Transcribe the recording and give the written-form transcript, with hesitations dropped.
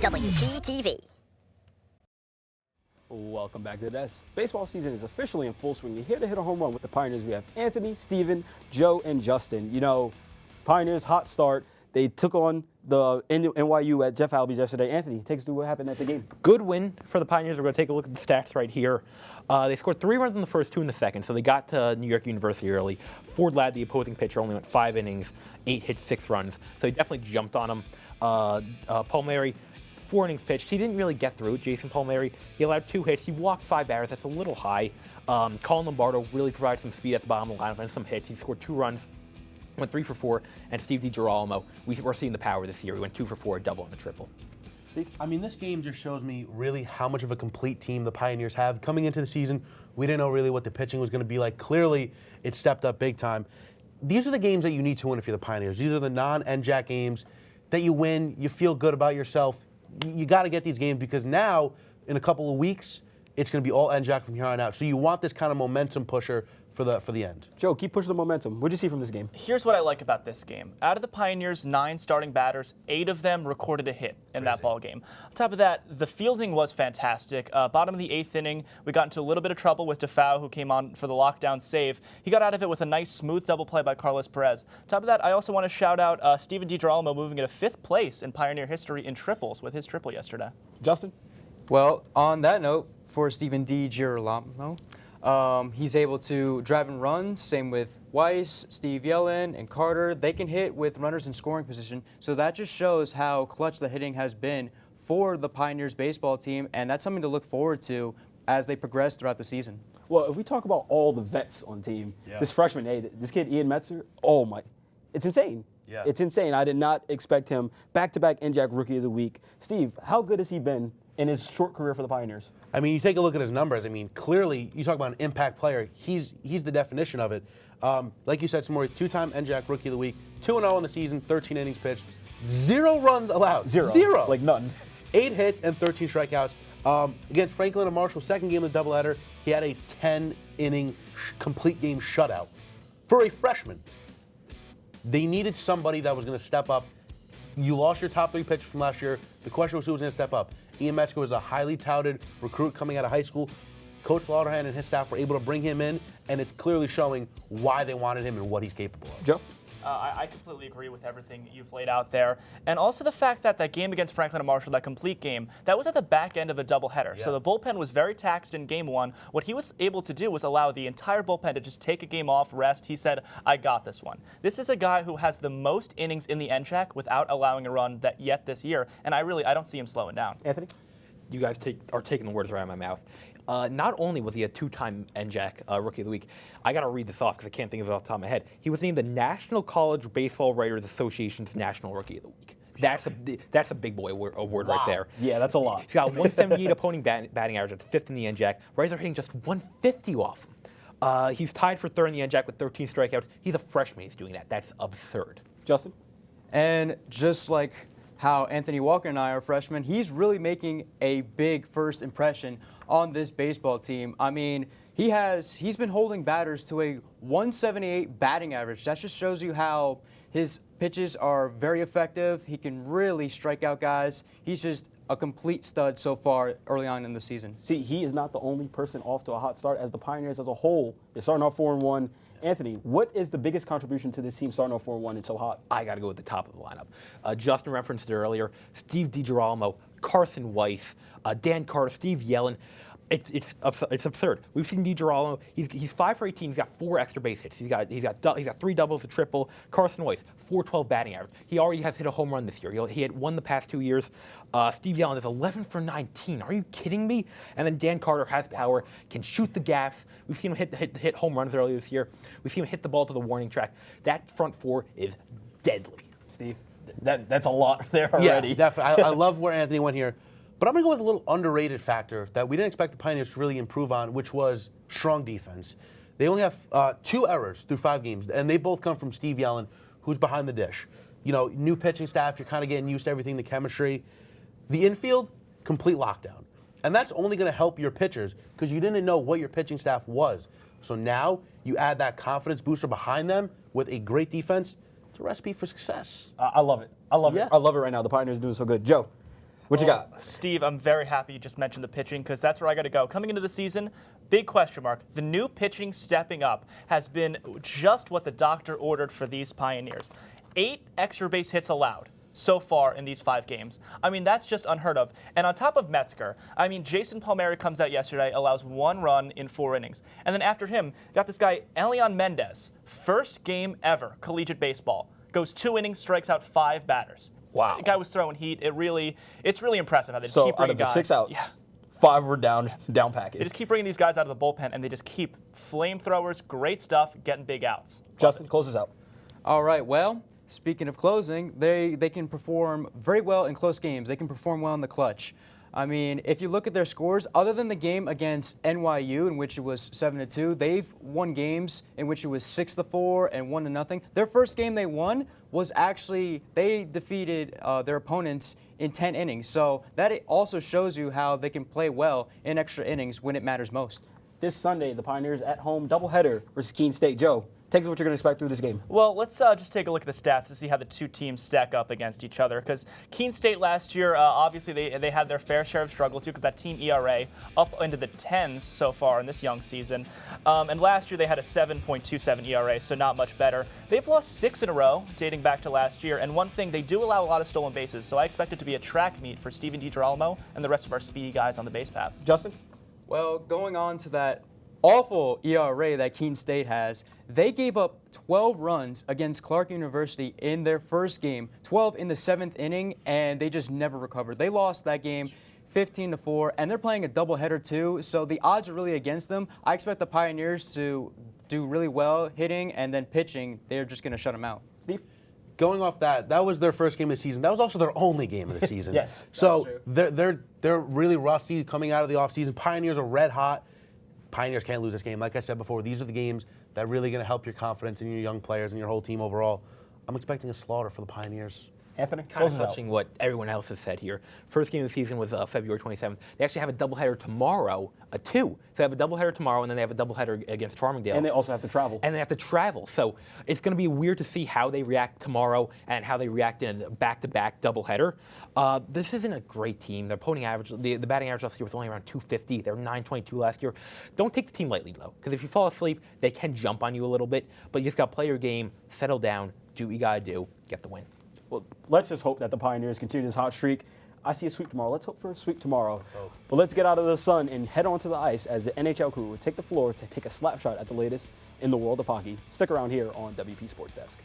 WPTV. Welcome back to the desk. Baseball season is officially in full swing. You're here to hit a home run with the Pioneers. We have Anthony, Steven, Joe, and Justin. You know, Pioneers, hot start. They took on the NYU at Jeff Albies yesterday. Anthony, take us through what happened at the game. Good win for the Pioneers. We're going to take a look at the stats right here. They scored 3 runs in the first, 2 in the second, so they got to New York University early. Ford Ladd, the opposing pitcher, only went 5 innings, 8 hits, 6 runs, so he definitely jumped on him. Palmieri, 4 innings pitched. He didn't really get through. Jason Palmieri, he allowed 2 hits. He walked 5 batters. That's a little high. Colin Lombardo really provided some speed at the bottom of the lineup and some hits. He scored 2 runs. Went 3 for 4, and Steve DiGirolamo, we're seeing the power this year. He went 2 for 4, a double and a triple. I mean, this game just shows me really how much of a complete team the Pioneers have. Coming into the season, we didn't know really what the pitching was going to be like. Clearly, it stepped up big time. These are the games that you need to win if you're the Pioneers. These are the non-NJAC games that you win, you feel good about yourself. You got to get these games because now, in a couple of weeks, it's going to be all NJAC from here on out. So you want this kind of momentum pusher for the end. Joe, keep pushing the momentum. What did you see from this game? Here's what I like about this game. Out of the Pioneers' 9 starting batters, 8 of them recorded a hit in that ball game. On top of that, the fielding was fantastic. Bottom of the 8th inning, we got into a little bit of trouble with Defoe, who came on for the lockdown save. He got out of it with a nice, smooth double play by Carlos Perez. On top of that, I also want to shout out Steven DiGirolamo moving into 5th place in Pioneer history in triples with his triple yesterday. Justin? Well, on that note, for Steven DiGirolamo, he's able to drive and run. Same with Weiss, Steve Yellen, and Carter. They can hit with runners in scoring position. So that just shows how clutch the hitting has been for the Pioneers baseball team, and that's something to look forward to as they progress throughout the season. Well, if we talk about all the vets on the team, this freshman, this kid, Ian Metzger, oh my, it's insane. Yeah. It's insane. I did not expect him back-to-back NJAC Rookie of the Week. Steve, how good has he been in his short career for the Pioneers? I mean, you take a look at his numbers. I mean, clearly, you talk about an impact player. He's the definition of it. Like you said, Samory, 2-time NJAC Rookie of the Week, 2-0 in the season, 13 innings pitched, 0 runs allowed. Zero. Like none. 8 hits and 13 strikeouts. Against Franklin and Marshall, second game of the doubleheader, he had a 10-inning complete game shutout. For a freshman, they needed somebody that was going to step up. You lost your top 3 pitchers from last year. The question was who was going to step up. Ian Metzger was a highly touted recruit coming out of high school. Coach Lauderhan and his staff were able to bring him in, and it's clearly showing why they wanted him and what he's capable of. Joe? I completely agree with everything you've laid out there. And also the fact that that game against Franklin and Marshall, that complete game, that was at the back end of a doubleheader. Yeah. So the bullpen was very taxed in game 1. What he was able to do was allow the entire bullpen to just take a game off, rest. He said, I got this one. This is a guy who has the most innings in the NJAC without allowing a run yet this year. And I don't see him slowing down. Anthony? You guys are taking the words right out of my mouth. Not only was he a 2-time NJAC Rookie of the Week, I got to read this off because I can't think of it off the top of my head. He was named the National College Baseball Writers Association's National Rookie of the Week. That's a big boy award right there. Yeah, that's a lot. He's got 178 opponent batting average. That's 5th in the NJAC. Writers are hitting just 150 off him. He's tied for 3rd in the NJAC with 13 strikeouts. He's a freshman. He's doing that. That's absurd. Justin? And just like how Anthony Walker and I are freshmen, he's really making a big first impression on this baseball team. I mean, he's been holding batters to a 178 batting average. That just shows you how his pitches are very effective. He can really strike out guys. He's just a complete stud so far early on in the season. See, he is not the only person off to a hot start. As the Pioneers as a whole, they're starting off 4-1. Anthony, what is the biggest contribution to this team starting off 4-1 and so hot? I got to go with the top of the lineup. Justin referenced it earlier. Steve DiGirolamo, Carson Weiss, Dan Carter, Steve Yellen. It's absurd. We've seen DiGirolamo. He's 5 for 18. He's got 4 extra base hits. He's got 3 doubles, a triple. Carson Weiss, 412 batting average. He already has hit a home run this year. He had 1 the past 2 years. Steve Yellen is 11 for 19. Are you kidding me? And then Dan Carter has power, can shoot the gaps. We've seen him hit home runs earlier this year. We've seen him hit the ball to the warning track. That front 4 is deadly. Steve, that's a lot there already. Yeah, definitely. I love where Anthony went here. But I'm going to go with a little underrated factor that we didn't expect the Pioneers to really improve on, which was strong defense. They only have 2 errors through 5 games, and they both come from Steve Yellen, who's behind the dish. You know, new pitching staff, you're kind of getting used to everything, the chemistry. The infield, complete lockdown. And that's only going to help your pitchers because you didn't know what your pitching staff was. So now you add that confidence booster behind them with a great defense. It's a recipe for success. I love it. I love it. I love it right now. The Pioneers are doing so good. Joe, What you got? Steve, I'm very happy you just mentioned the pitching because that's where I got to go. Coming into the season, big question mark. The new pitching stepping up has been just what the doctor ordered for these Pioneers. 8 extra base hits allowed so far in these 5 games. I mean, that's just unheard of. And on top of Metzger, I mean, Jason Palmieri comes out yesterday, allows 1 run in 4 innings. And then after him, got this guy, Elian Mendez, first game ever, collegiate baseball. Goes 2 innings, strikes out 5 batters. Wow. The guy was throwing heat. It's really impressive how they just So keep out bringing of the guys. 6 outs, Yeah. 5 were down package. They just keep bringing these guys out of the bullpen, and they just keep flamethrowers, great stuff, getting big outs. Justin, close us out. All right, well, speaking of closing, they can perform very well in close games. They can perform well in the clutch. I mean, if you look at their scores, other than the game against NYU, in which it was 7-2, they've won games in which it was 6-4 and 1-0. Their first game they won was actually, they defeated their opponents in 10 innings. So that also shows you how they can play well in extra innings when it matters most. This Sunday, the Pioneers at home doubleheader versus Keene State. Joe, take us what you're going to expect through this game. Well, let's just take a look at the stats to see how the two teams stack up against each other. Because Keene State last year, obviously they had their fair share of struggles. You look at that team ERA up into the 10s so far in this young season. And last year they had a 7.27 ERA, so not much better. They've lost 6 in a row dating back to last year. And one thing, they do allow a lot of stolen bases. So I expect it to be a track meet for Steven DiGirolamo and the rest of our speedy guys on the base paths. Justin? Well, going on to that awful ERA that Keene State has, they gave up 12 runs against Clarke University in their first game, 12 in the 7th inning, and they just never recovered. They lost that game 15-4, and they're playing a doubleheader too, so the odds are really against them. I expect the Pioneers to do really well hitting, and then pitching, they're just going to shut them out. Steve? Going off that was their first game of the season. That was also their only game of the season. Yes, So that's they're really rusty coming out of the offseason. Pioneers are red hot. Pioneers can't lose this game. Like I said before, these are the games that are really going to help your confidence in your young players and your whole team overall. I'm expecting a slaughter for the Pioneers. Anthony? Kind Close of us out. touching what everyone else has said here. First game of the season was February 27th. They actually have a doubleheader tomorrow, 2. So they have a doubleheader tomorrow, and then they have a doubleheader against Farmingdale. And they also have to travel. And they have to travel. So it's going to be weird to see how they react tomorrow and how they react in a back-to-back doubleheader. This isn't a great team. Their opponent average, the batting average last year was only around 250. They were 922 last year. Don't take the team lightly, though, because if you fall asleep, they can jump on you a little bit. But you just got to play your game, settle down, do what you got to do, get the win. Well, let's just hope that the Pioneers continue this hot streak. I see a sweep tomorrow. Let's hope for a sweep tomorrow. But let's get out of the sun and head onto the ice as the NHL crew will take the floor to take a slap shot at the latest in the world of hockey. Stick around here on WP Sports Desk.